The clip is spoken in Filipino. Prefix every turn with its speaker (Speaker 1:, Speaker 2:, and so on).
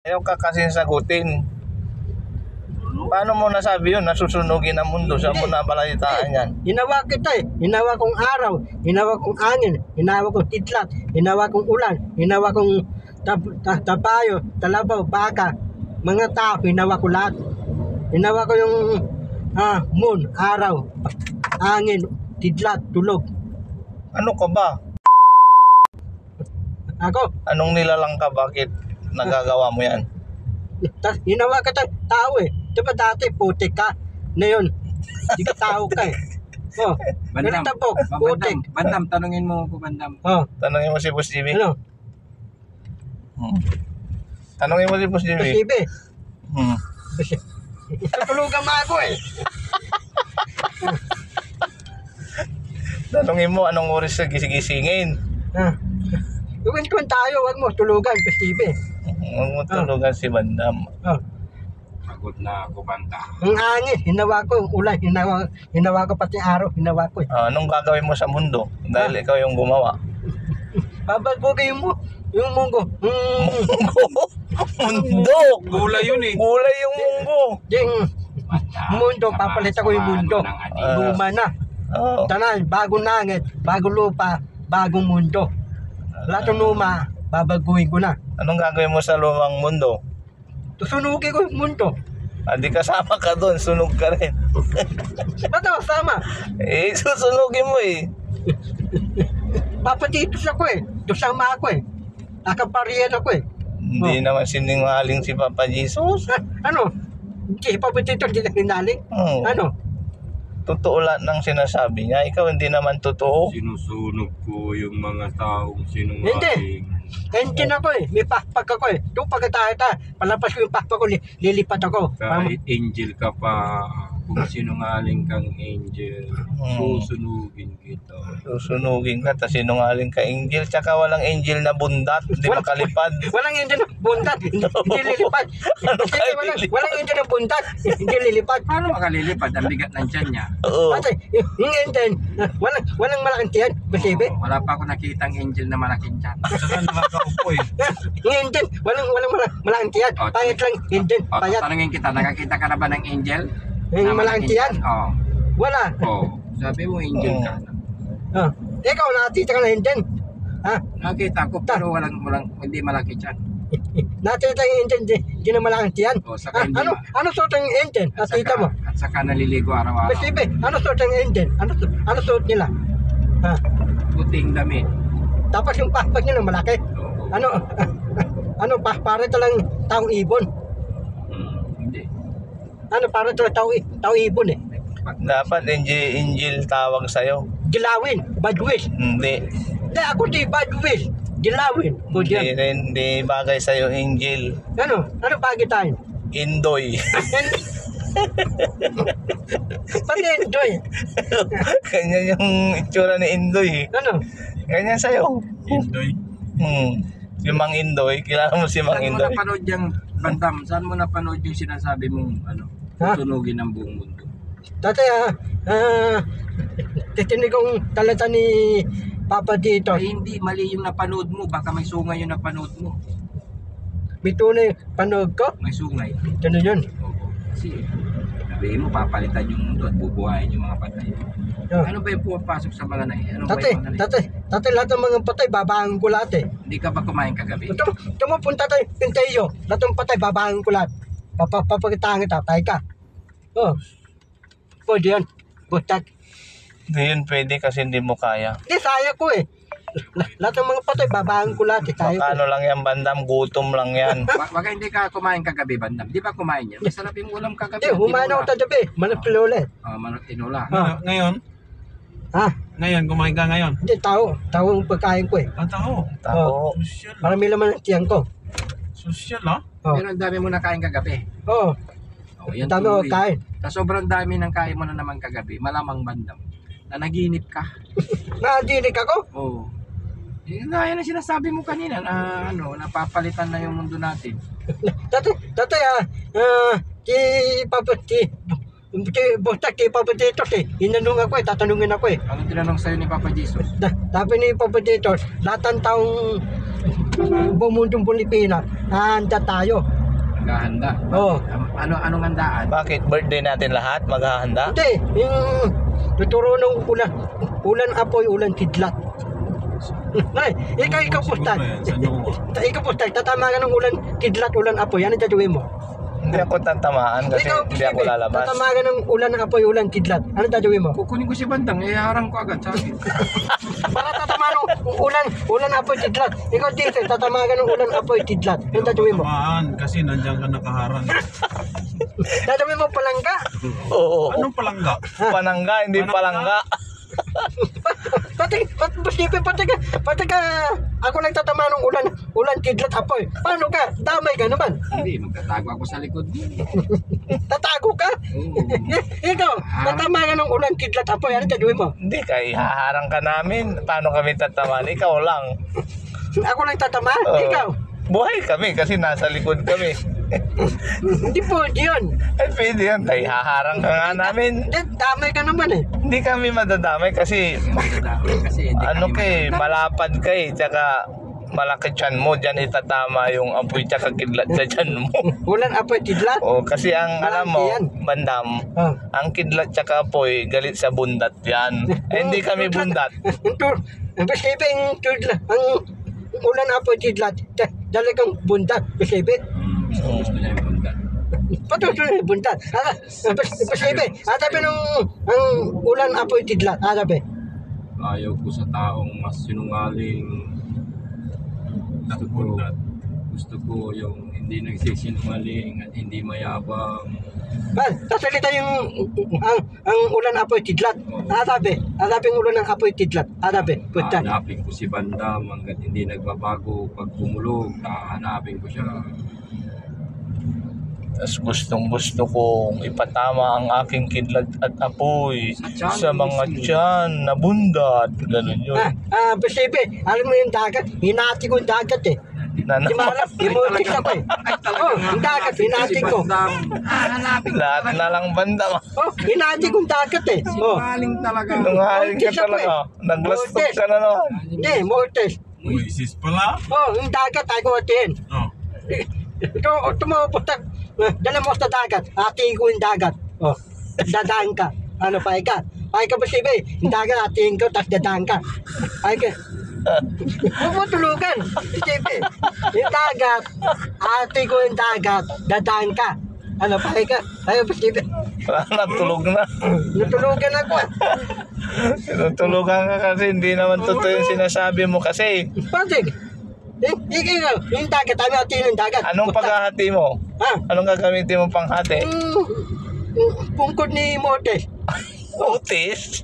Speaker 1: Ayaw ka kasi sagutin. Paano mo nasabi yun? Nasusunugin ang mundo. Saan mo nabalitaan yan?
Speaker 2: Hinawa kita eh. Hinawa kong araw, hinawa kong angin, hinawa kong titlat, hinawa kong ulan, hinawa kong tapayo, talabaw, baka, mga tao, hinawa ko lahat. Hinawa ko yung moon, araw, angin, titlat, tulog.
Speaker 1: Ano ka ba?
Speaker 2: Ako,
Speaker 1: Anong nilalang ka? Bakit nagagawa mo yan?
Speaker 2: hinawa kita tao eh. Diba dati putik ka? Ngayon, di ka tao ka eh. Oh,
Speaker 3: Bandam,
Speaker 2: tabok, putik.
Speaker 3: Bandam, tanungin mo ko, Bandam.
Speaker 2: Oh,
Speaker 1: Tanungin mo si Boss Jimmy.
Speaker 2: ano?
Speaker 1: Tanungin mo si Boss Jimmy.
Speaker 2: Pasibe.
Speaker 1: Hmm.
Speaker 2: Natulugan mo ako eh.
Speaker 1: Tanungin mo anong oras sa gising-gisingin.
Speaker 2: Iwan tayo, wag mo tulugan, pasibe.
Speaker 1: Huwag mo tulugan si Bandam.
Speaker 2: Oh.
Speaker 3: Pagod na ako, Banda.
Speaker 2: Ang angin, hinawa ko, ang ulan, hinawa ko pati araw, hinawa ko eh.
Speaker 1: Anong gagawin mo sa mundo? Dahil ikaw yung gumawa.
Speaker 2: Babagugay mo, yung munggo.
Speaker 1: Mundo!
Speaker 3: Gulay yun eh.
Speaker 1: Gulay yung munggo.
Speaker 2: Yung mundo, papalitan ko yung mundo. Luma na.
Speaker 1: Oh.
Speaker 2: Tanan, bagong langit, bagong lupa, bagong mundo. Lahat ng luma, babaguhin ko na.
Speaker 1: Anong gagawin mo sa lumang mundo?
Speaker 2: Tusunugin ko yung mundo.
Speaker 1: Hindi kasama ka doon, sunog ka rin.
Speaker 2: Ba't ako sama?
Speaker 1: Susunugin mo eh.
Speaker 2: Papatitos ako eh. Tusama ako eh. Nakapariyan ako eh.
Speaker 1: Hindi naman sinungaling si Papa Jesus.
Speaker 2: Ano? Hindi, papatitos, hindi na hinaling. Ano?
Speaker 1: Totoo lahat ng sinasabi niya. Ikaw hindi naman totoo.
Speaker 3: Sinusunog ko yung mga taong sinungaling.
Speaker 2: Engine ako eh. May pakpak ako eh. Doon pagkataya, palapas ko yung pakpak ko, lilipat ako.
Speaker 3: Kahit angel ka pa, kung sinungaling kang angel, susunugin kita.
Speaker 1: Susunugin ka, tas sinungaling ka angel. Tsaka walang angel na bundat. Hindi makalipad.
Speaker 2: Walang engine na buntat. Hindi lilipad. Walang engine na buntat. Hindi lilipad.
Speaker 3: Paano makalilipad? Ang bigat ng tiyan niya.
Speaker 1: Oo.
Speaker 2: Kasi yung engine, walang malaking tiyan. Basibe.
Speaker 3: Wala pa ako nakitang angel na malaking tiyan. Saan nakakaupo eh?
Speaker 2: Yung engine, walang malaking tiyan. Payat lang engine. Payat.
Speaker 3: Tanungin kita, nakakita ka na ba ng angel?
Speaker 2: Yung malaking tiyan?
Speaker 3: Oo.
Speaker 2: Wala.
Speaker 3: Sabi mo angel ka na.
Speaker 2: Ikaw, nakatita ka na engine.
Speaker 3: Nakita ko pero hindi malaki tiyan.
Speaker 2: Nakatita yung engine, di na malaking tiyan.
Speaker 3: Saka hindi
Speaker 2: Ano suot ang engine? Nakatita mo?
Speaker 3: At saka naliligo araw-araw.
Speaker 2: Basibe, ano suot ang engine? Ano suot nila?
Speaker 3: Puting damit.
Speaker 2: Tapos yung pakpak nila malaki. Ano para talang taong ibon.
Speaker 3: Hindi.
Speaker 2: Ano para talang taong ibon eh.
Speaker 1: Dapat angel tawag sa'yo.
Speaker 2: Gilawin, bad wish.
Speaker 1: Hindi.
Speaker 2: Hindi, ako di bad wish. Gilawin.
Speaker 1: Hindi bagay sa'yo angel.
Speaker 2: Ano bagay tayo?
Speaker 1: Indoy.
Speaker 2: Pati enjoy.
Speaker 1: Ganyan yung itsura ni Indoy.
Speaker 2: Ano?
Speaker 1: Ganyan sa'yo.
Speaker 3: Indoy.
Speaker 1: Si Mang Indoy. Kilala mo si Mang
Speaker 3: Saan mo
Speaker 1: Indoy?
Speaker 3: napanood yung Bandam? Saan mo napanood yung sinasabi mong tutunugin ng buong mundo?
Speaker 2: Dati titinig kong talata ni Papa dito.
Speaker 3: Ay, hindi, mali yung napanood mo. Baka may sungay yung napanood mo.
Speaker 2: May tunay panood ko.
Speaker 3: May sungay.
Speaker 2: Ano yun?
Speaker 3: Oo. Kasi, sabihin mo, papalitan yung mundo at bubuhayin yung mga patay. Ano ba yung pumapasok sa mga nahin? Ano
Speaker 2: Dati lahat ng mga patay, babahangan ko lahat eh.
Speaker 3: Hindi ka ba kumain kagabi?
Speaker 2: Tumupunta tayo, pintayo. Lahat ng patay, babahangan ko lahat. Papagitahan kita, tayo ka. Pwede yan. Butak.
Speaker 1: Hindi yun pwede kasi hindi mo kaya.
Speaker 2: Hindi, saya ko eh. Lahat ng mga patay, babahangan ko lahat eh. Tayo ko.
Speaker 1: Ano lang yan, Bandam, gutom lang yan.
Speaker 3: Baka hindi ka kumain kagabi, Bandam. Di ba kumain yan? Masarap yung ulam kagabi.
Speaker 2: Hindi, humain ako tatabi. Manapilo ulit.
Speaker 3: Manok tinula.
Speaker 4: Ngayon? Ngayon, kumain ka ngayon?
Speaker 2: Hindi, tao. Tao ang pagkain ko eh.
Speaker 4: Tao. Social.
Speaker 2: Marami laman ang tiyang ko.
Speaker 4: Social
Speaker 3: Pero ang dami mo nakain kagabi.
Speaker 2: Oo.
Speaker 3: Yan
Speaker 2: Ang dami ko kain.
Speaker 3: Sa sobrang dami ng kain mo na naman kagabi, malamang Bandam, na naginip ka.
Speaker 2: Nadinig ako?
Speaker 3: Oo. Yan ang sinasabi mo kanina na napapalitan na yung mundo natin.
Speaker 2: Dati Basta kay Papa Dito inanong ako eh, tatanungin ako eh.
Speaker 3: Ano tinanong sa'yo ni Papa Jesus?
Speaker 2: Sabi ni Papa Dito, lahat ng taong bumundong Pilipinas, handa tayo.
Speaker 3: Naghahanda.
Speaker 2: Oo.
Speaker 3: Anong handaan?
Speaker 1: Bakit? Birthday natin lahat? Maghahanda?
Speaker 2: Hindi, yung tuturo ng ulan apoy, ulan kidlat. Ay, ikaw postay. Ikaw postay, tatama ka ng ulan kidlat, ulan apoy. Ano gagawin mo?
Speaker 1: Hindi ako tatamaan kasi hindi ako lalabas.
Speaker 2: Tatama ka ng ulan apoy, ulan kidlat. Ano gagawin mo?
Speaker 3: Kukunin ko si Bandang, harang ko agad sa akin.
Speaker 2: Para tatama ng ulan apoy, kidlat. Ikaw dito, tatama ka ng ulan apoy, kidlat. Ano gagawin mo?
Speaker 4: Tamaan kasi nandiyan ka nakaharang.
Speaker 2: Gagawin mo palangga.
Speaker 1: Oo.
Speaker 4: Anong palangga?
Speaker 1: Panangga, hindi palangga.
Speaker 2: Pati ka, ako lang tatama ng ulan kidlat apoy. Paano ka? Damay ka naman.
Speaker 3: Hindi, magtatago ako sa likod.
Speaker 2: Tatago ka?
Speaker 3: Oo.
Speaker 2: Ikaw, tatama ka ng ulan kidlat apoy. Ano gagawin mo?
Speaker 1: Hindi ka, ihaharang ka namin. Paano kami tatamaan? Ikaw lang.
Speaker 2: Ako lang tatama?
Speaker 1: Oo.
Speaker 2: Ikaw?
Speaker 1: Buhay kami kasi nasa likod kami.
Speaker 2: Hindi po, yun.
Speaker 1: Ay, pwede yan. Tayo, haharang ka nga namin.
Speaker 2: Damay ka naman eh.
Speaker 1: Hindi kami madadamay kasi
Speaker 3: Kasi hindi
Speaker 1: ano
Speaker 3: kami
Speaker 1: ka eh,
Speaker 3: maganda.
Speaker 1: malapad ka eh. Tsaka malaki tiyan mo. Diyan itatama yung apoy tsaka kidlat sa tiyan mo.
Speaker 2: Ulan apoy kidlat?
Speaker 1: O, kasi ang alam mo,
Speaker 2: Malaki yan.
Speaker 1: bandam,
Speaker 2: Oh.
Speaker 1: ang kidlat tsaka apoy, galit sa bundat yan. Eh, hindi kami bundat.
Speaker 2: Ang ulan apoy kidlat, dali kang bundat, bisibit.
Speaker 3: Gusto niya yung Bandang.
Speaker 2: Patuloy buntat. Bisibit. Atabi nung ang ulan apoy kidlat. Atabi.
Speaker 3: Ayaw ko sa taong mas sinungaling. Gusto ko yung hindi nagsisinungaling at hindi mayabang.
Speaker 2: Tasalita yung ang ulan apoy kidlat. Atabi. Atabi ang ulan ng apoy kidlat. Atabi. Punta.
Speaker 3: Hanapin ko si Bandam hanggat hindi nagbabago. Pag tumulog, hanapin ko siya.
Speaker 1: Tapos gustong-gusto kong ipatama ang aking kidlat at apoy sa mga tiyan na bundat. Ganun yun.
Speaker 2: Bisibit. Alam mo yung dagat? Hinati ko yung dagat eh. Di malap, imutis ako eh. Oh, yung dagat, hinati ko.
Speaker 3: Hanapin ko
Speaker 1: Lahat na lang banda.
Speaker 2: Oh, hinati ko yung dagat eh. Oh,
Speaker 3: Sinungaling talaga.
Speaker 1: Nungaling ka
Speaker 2: Mortis ako
Speaker 1: talaga. Naglastok ka na naman.
Speaker 2: hindi, mortis.
Speaker 4: Moises pala.
Speaker 2: Oh, yung dagat, ako atin.
Speaker 4: Oh.
Speaker 2: Ito, tumupustak. Dala mo sa dagat, ating ko yung dagat. Oh, dadaan ka. Ano pa ka? Ay ka ba sibe? Yung dagat, ating ko, tapos dadaan ka. Ay ka. Huwag mo tulugan. Sibe, yung dagat, ating ko yung dagat, dadaan ka. Ano pa ka? Ay ka ba sibe?
Speaker 1: Natulog na.
Speaker 2: Natulugan ako ah.
Speaker 1: Tinutulugan ka kasi hindi naman totoo yung sinasabi mo kasi.
Speaker 2: Patig. Ikaw, yung dagat, tayo atin yung dagat.
Speaker 1: Anong paghahati mo?
Speaker 2: Ha?
Speaker 1: Anong gagamitin mo panghati?
Speaker 2: Pungkod ni Mortis.
Speaker 1: Otis?